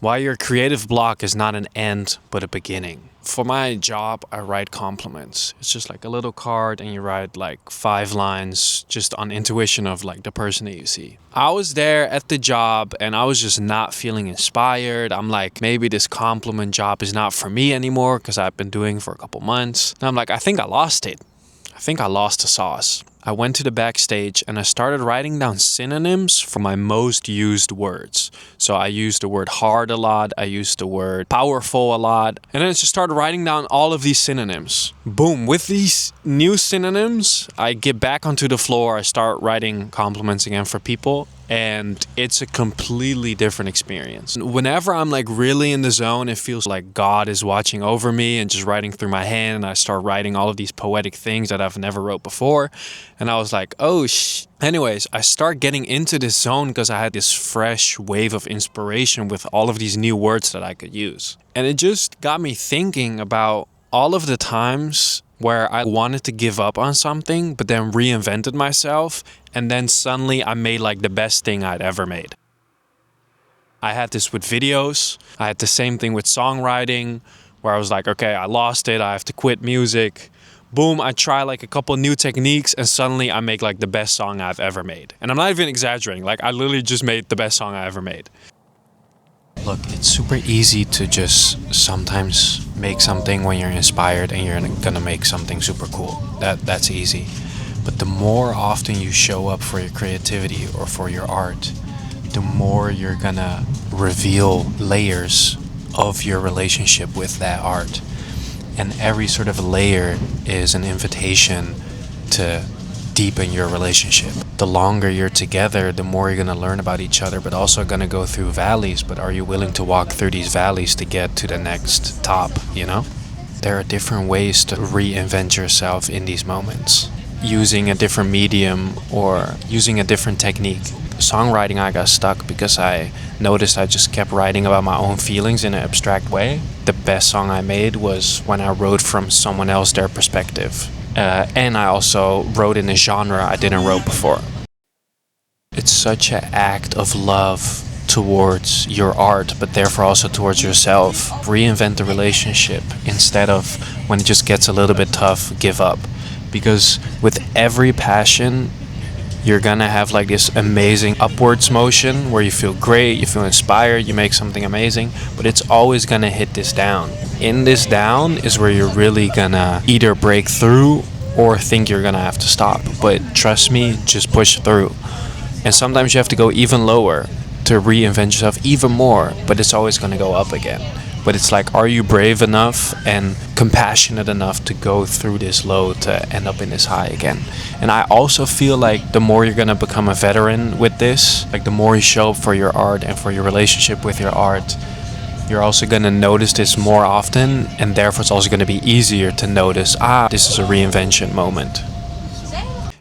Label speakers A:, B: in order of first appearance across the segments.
A: Why your creative block is not an end, but a beginning. For my job, I write compliments. It's just like a little card and you write like 5 lines just on intuition of like the person that you see. I was there at the job and I was just not feeling inspired. I'm like, maybe this compliment job is not for me anymore because I've been doing it for a couple months. And I'm like, I think I lost it. I think I lost the sauce. I went to the backstage and I started writing down synonyms for my most used words. So I used the word hard a lot, I used the word powerful a lot, and then I just started writing down all of these synonyms. Boom, with these new synonyms, I get back onto the floor, I start writing compliments again for people, and it's a completely different experience. Whenever I'm like really in the zone, it feels like God is watching over me and just writing through my hand, and I start writing all of these poetic things that I've never wrote before. And I was like, anyways, I start getting into this zone because I had this fresh wave of inspiration with all of these new words that I could use. And it just got me thinking about all of the times where I wanted to give up on something, but then reinvented myself, and then suddenly I made like the best thing I'd ever made. I had this with videos. I had the same thing with songwriting, where I was like, okay, I lost it. I have to quit music. Boom, I try like a couple new techniques and suddenly I make like the best song I've ever made. And I'm not even exaggerating. Like I literally just made the best song I ever made. Look, it's super easy to just sometimes make something when you're inspired and you're gonna make something super cool. That's easy. But the more often you show up for your creativity or for your art, the more you're gonna reveal layers of your relationship with that art. And every sort of layer is an invitation to deepen your relationship. The longer you're together, the more you're going to learn about each other, but also going to go through valleys. But are you willing to walk through these valleys to get to the next top, you know? There are different ways to reinvent yourself in these moments. Using a different medium or using a different technique. Songwriting, I got stuck because I noticed I just kept writing about my own feelings in an abstract way. The best song I made was when I wrote from someone else, their perspective. And I also wrote in a genre I didn't wrote before. It's such an act of love towards your art, but therefore also towards yourself. Reinvent the relationship instead of, when it just gets a little bit tough, give up. Because with every passion, you're gonna have like this amazing upwards motion where you feel great, you feel inspired, you make something amazing, but it's always gonna hit this down. In this down is where you're really gonna either break through or think you're gonna have to stop. But trust me, just push through. And sometimes you have to go even lower to reinvent yourself even more, but it's always gonna go up again. But it's like, are you brave enough and compassionate enough to go through this low to end up in this high again? And I also feel like the more you're gonna become a veteran with this, like the more you show up for your art and for your relationship with your art, you're also gonna notice this more often, and therefore it's also gonna be easier to notice, this is a reinvention moment.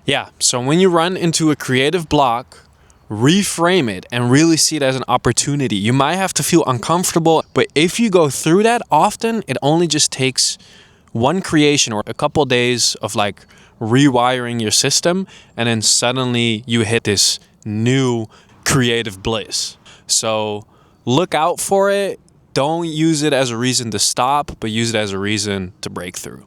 A: Yeah, so when you run into a creative block, reframe it and really see it as an opportunity. You might have to feel uncomfortable, but if you go through that often, it only just takes one creation or a couple days of like rewiring your system, and then suddenly you hit this new creative bliss. So look out for it. Don't use it as a reason to stop, but use it as a reason to break through.